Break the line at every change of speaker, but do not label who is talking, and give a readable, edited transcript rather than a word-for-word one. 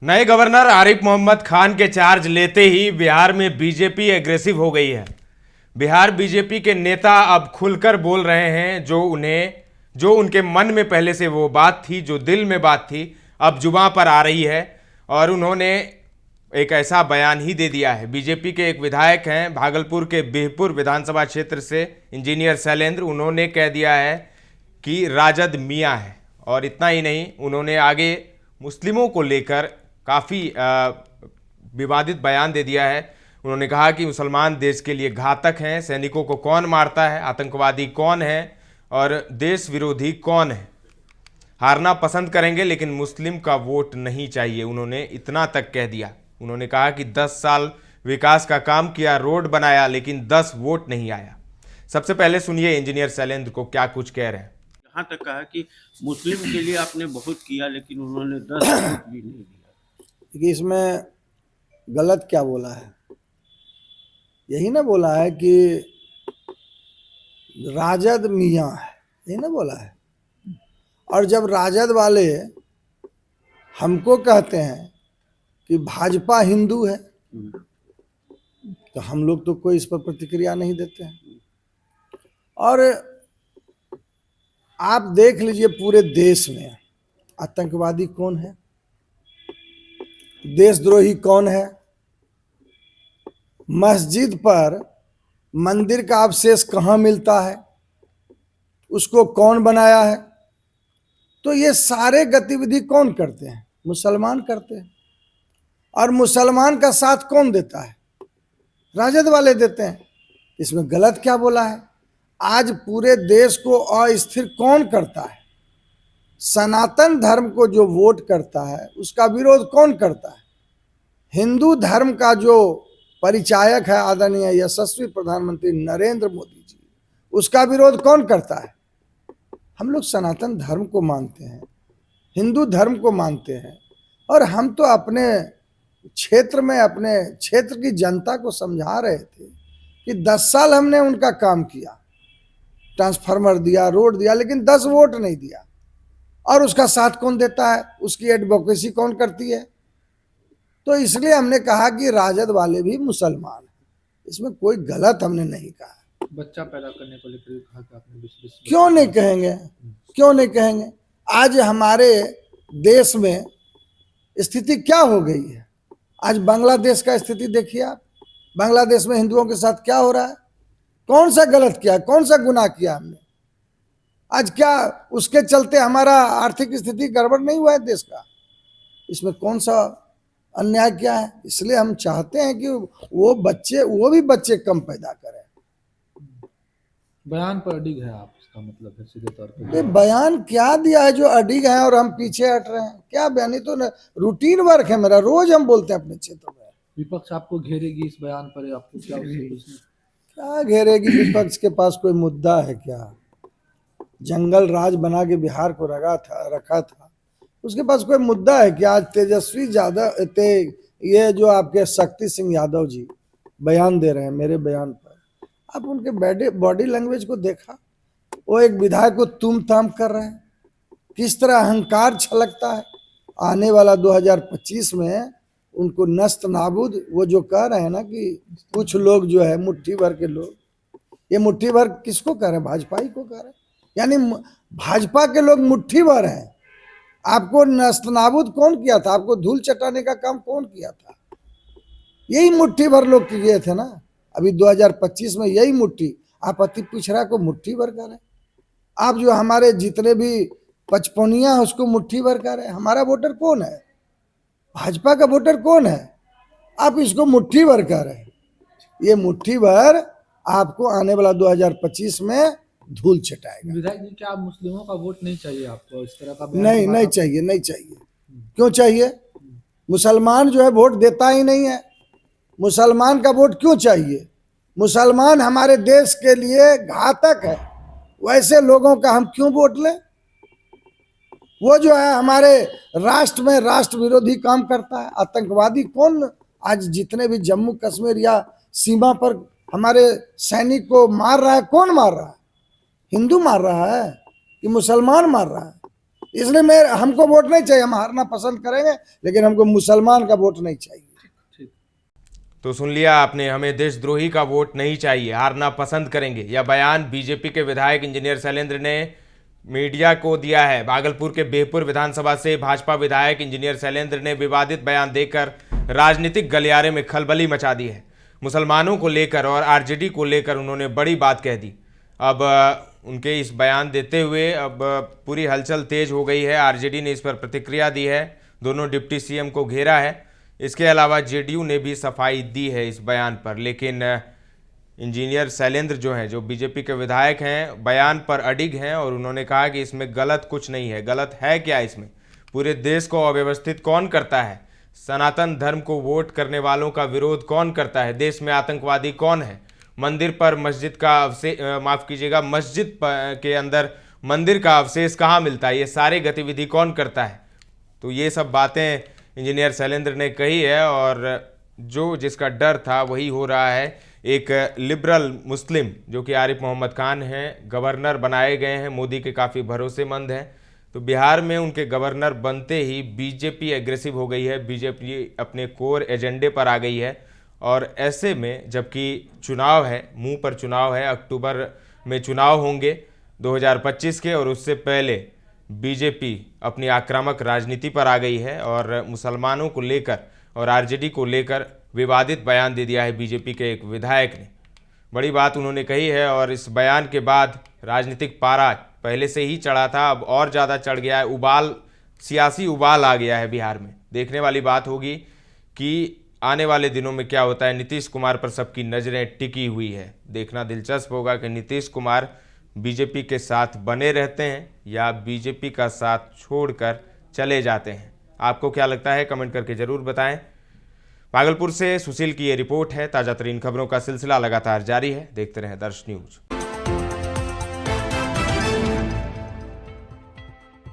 नए गवर्नर आरिफ मोहम्मद खान के चार्ज लेते ही बिहार में बीजेपी एग्रेसिव हो गई है। बिहार बीजेपी के नेता अब खुलकर बोल रहे हैं। जो उनके मन में पहले से वो बात थी, जो दिल में बात थी, अब जुबां पर आ रही है। और उन्होंने एक ऐसा बयान ही दे दिया है। बीजेपी के एक विधायक हैं भागलपुर के बिहपुर विधानसभा क्षेत्र से, इंजीनियर शैलेंद्र, उन्होंने कह दिया है कि राजद मियाँ है। और इतना ही नहीं, उन्होंने आगे मुस्लिमों को लेकर काफ़ी विवादित बयान दे दिया है। उन्होंने कहा कि मुसलमान देश के लिए घातक हैं, सैनिकों को कौन मारता है, आतंकवादी कौन है और देश विरोधी कौन है। हारना पसंद करेंगे लेकिन मुस्लिम का वोट नहीं चाहिए, उन्होंने इतना तक कह दिया। उन्होंने कहा कि 10 साल विकास का काम किया, रोड बनाया, लेकिन 10 वोट नहीं आया। सबसे पहले सुनिए इंजीनियर शैलेंद्र को क्या कुछ कह रहे हैं।
यहाँ तक कहा कि मुस्लिम के लिए आपने बहुत किया लेकिन उन्होंने 10 वोट भी नहीं दिया।
कि इसमें गलत क्या बोला है? यही ना बोला है कि राजद मियाँ है, यही ना बोला है। और जब राजद वाले हमको कहते हैं कि भाजपा हिंदू है, तो हम लोग तो कोई इस पर प्रतिक्रिया नहीं देते हैं। और आप देख लीजिए पूरे देश में आतंकवादी कौन है, देशद्रोही कौन है, मस्जिद पर मंदिर का अवशेष कहाँ मिलता है, उसको कौन बनाया है। तो ये सारे गतिविधि कौन करते हैं? मुसलमान करते हैं। और मुसलमान का साथ कौन देता है? राजद वाले देते हैं। इसमें गलत क्या बोला है? आज पूरे देश को अस्थिर कौन करता है? सनातन धर्म को जो वोट करता है उसका विरोध कौन करता है? हिंदू धर्म का जो परिचायक है आदरणीय यशस्वी प्रधानमंत्री नरेंद्र मोदी जी, उसका विरोध कौन करता है? हम लोग सनातन धर्म को मानते हैं, हिंदू धर्म को मानते हैं। और हम तो अपने क्षेत्र में अपने क्षेत्र की जनता को समझा रहे थे कि 10 साल हमने उनका काम किया, ट्रांसफार्मर दिया, रोड दिया, लेकिन 10 वोट नहीं दिया। और उसका साथ कौन देता है? उसकी एडवोकेसी कौन करती है? तो इसलिए हमने कहा कि राजद वाले भी मुसलमान हैं, इसमें कोई गलत हमने नहीं कहा।
बच्चा पैदा करने को लेकर कहा कि आपने 20
क्यों नहीं कहेंगे, क्यों नहीं कहेंगे? आज हमारे देश में स्थिति क्या हो गई है? आज बांग्लादेश का स्थिति देखिए आप। बांग्लादेश में हिंदुओं के साथ क्या हो रहा है? कौन सा गलत किया, कौन सा गुनाह किया हमने? आज क्या उसके चलते हमारा आर्थिक स्थिति गड़बड़ नहीं हुआ है देश का? इसमें कौन सा अन्याय क्या है? इसलिए हम चाहते हैं कि वो भी बच्चे कम पैदा करें।
बयान पर अडिग है आप, इसका मतलब है सीधे तौर पर।
बयान क्या दिया है जो अडिग है और हम पीछे हट रहे हैं? क्या बयान? तो रूटीन वर्क है मेरा, रोज हम बोलते हैं अपने क्षेत्र में।
विपक्ष आपको घेरेगी इस बयान पर, आपको
क्या घेरेगी? विपक्ष के पास कोई मुद्दा है क्या? जंगल राज बना के बिहार को रखा था, उसके पास कोई मुद्दा है क्या? आज तेजस्वी यादव ये जो आपके शक्ति सिंह यादव जी बयान दे रहे हैं मेरे बयान पर, आप उनके बॉडी लैंग्वेज को देखा? वो एक विधायक को तुम ताम कर रहे हैं, किस तरह अहंकार छलकता है। आने वाला 2025 में उनको नस्त नाबूद, वो जो कह रहे हैं ना कि कुछ लोग जो है मुट्ठी भर के लोग, ये मुट्ठी भर किसको कह रहे हैं? भाजपा ही को कह रहे हैं। यानी भाजपा के लोग मुट्ठी भर हैं। आपको नस्त नाबूद कौन किया था? आपको धूल चटाने का काम कौन किया था? यही मुट्ठी भर लोग किए थे ना। अभी 2025 में यही मुट्ठी, आप अति पिछड़ा को मुट्ठी भर कर रहे हैं। आप जो हमारे जितने भी पचपनिया है उसको मुट्ठी भर कर रहे हैं। हमारा वोटर कौन है? भाजपा का वोटर कौन है? आप इसको मुट्ठी भर कर रहे हैं। ये मुट्ठी भर आपको आने वाला 2025 में धूल चटाएगा।
विधायक जी, क्या मुस्लिमों का वोट नहीं चाहिए आपको? इस तरह का
नहीं चाहिए, नहीं चाहिए। क्यों चाहिए? मुसलमान जो है वोट देता ही नहीं है। मुसलमान का वोट क्यों चाहिए? मुसलमान हमारे देश के लिए घातक है, वैसे लोगों का हम क्यों वोट लें? वो जो है हमारे राष्ट्र में राष्ट्र विरोधी काम करता है। आतंकवादी कौन? आज जितने भी जम्मू कश्मीर या सीमा पर हमारे सैनिक को मार रहा है, कौन मार रहा है? हिंदू मार रहा है कि मुसलमान मार रहा है? इसलिए मैं हमको वोट नहीं चाहिए, हम हारना पसंद करेंगे, लेकिन हमको मुसलमान का वोट नहीं चाहिए।
ठीक।
तो सुन लिया आपने, हमें देशद्रोही का वोट नहीं चाहिए, हारना पसंद करेंगे। यह बयान बीजेपी के विधायक इंजीनियर शैलेंद्र ने मीडिया को दिया है। भागलपुर के बेहपुर विधानसभा से भाजपा विधायक इंजीनियर शैलेंद्र ने विवादित बयान देकर राजनीतिक गलियारे में खलबली मचा दी है। मुसलमानों को लेकर और आरजेडी को लेकर उन्होंने बड़ी बात कह दी। अब उनके इस बयान देते हुए अब पूरी हलचल तेज हो गई है। आरजेडी ने इस पर प्रतिक्रिया दी है, दोनों डिप्टी सीएम को घेरा है। इसके अलावा जेडीयू ने भी सफाई दी है इस बयान पर, लेकिन इंजीनियर शैलेंद्र जो हैं, जो बीजेपी के विधायक हैं, बयान पर अडिग हैं और उन्होंने कहा कि इसमें गलत कुछ नहीं है। गलत है क्या इसमें? पूरे देश को अव्यवस्थित कौन करता है? सनातन धर्म को वोट करने वालों का विरोध कौन करता है? देश में आतंकवादी कौन है? मंदिर पर मस्जिद का माफ़ कीजिएगा, मस्जिद के अंदर मंदिर का अवशेष कहाँ मिलता है? ये सारे गतिविधि कौन करता है? तो ये सब बातें इंजीनियर शैलेंद्र ने कही है और जो जिसका डर था वही हो रहा है। एक लिबरल मुस्लिम जो कि आरिफ मोहम्मद खान हैं, गवर्नर बनाए गए हैं, मोदी के काफ़ी भरोसेमंद हैं। तो बिहार में उनके गवर्नर बनते ही बीजेपी एग्रेसिव हो गई है, बीजेपी अपने कोर एजेंडे पर आ गई है। और ऐसे में जबकि चुनाव है, मुंह पर चुनाव है, अक्टूबर में चुनाव होंगे 2025 के, और उससे पहले बीजेपी अपनी आक्रामक राजनीति पर आ गई है और मुसलमानों को लेकर और आरजेडी को लेकर विवादित बयान दे दिया है बीजेपी के एक विधायक ने। बड़ी बात उन्होंने कही है और इस बयान के बाद राजनीतिक पारा पहले से ही चढ़ा था, अब और ज़्यादा चढ़ गया है। उबाल, सियासी उबाल आ गया है बिहार में। देखने वाली बात होगी कि आने वाले दिनों में क्या होता है। नीतीश कुमार पर सबकी नज़रें टिकी हुई है। देखना दिलचस्प होगा कि नीतीश कुमार बीजेपी के साथ बने रहते हैं या बीजेपी का साथ छोड़कर चले जाते हैं। आपको क्या लगता है? कमेंट करके ज़रूर बताएं। भागलपुर से सुशील की ये रिपोर्ट है। ताज़ा तरीन खबरों का सिलसिला लगातार जारी है, देखते रहें दर्श न्यूज।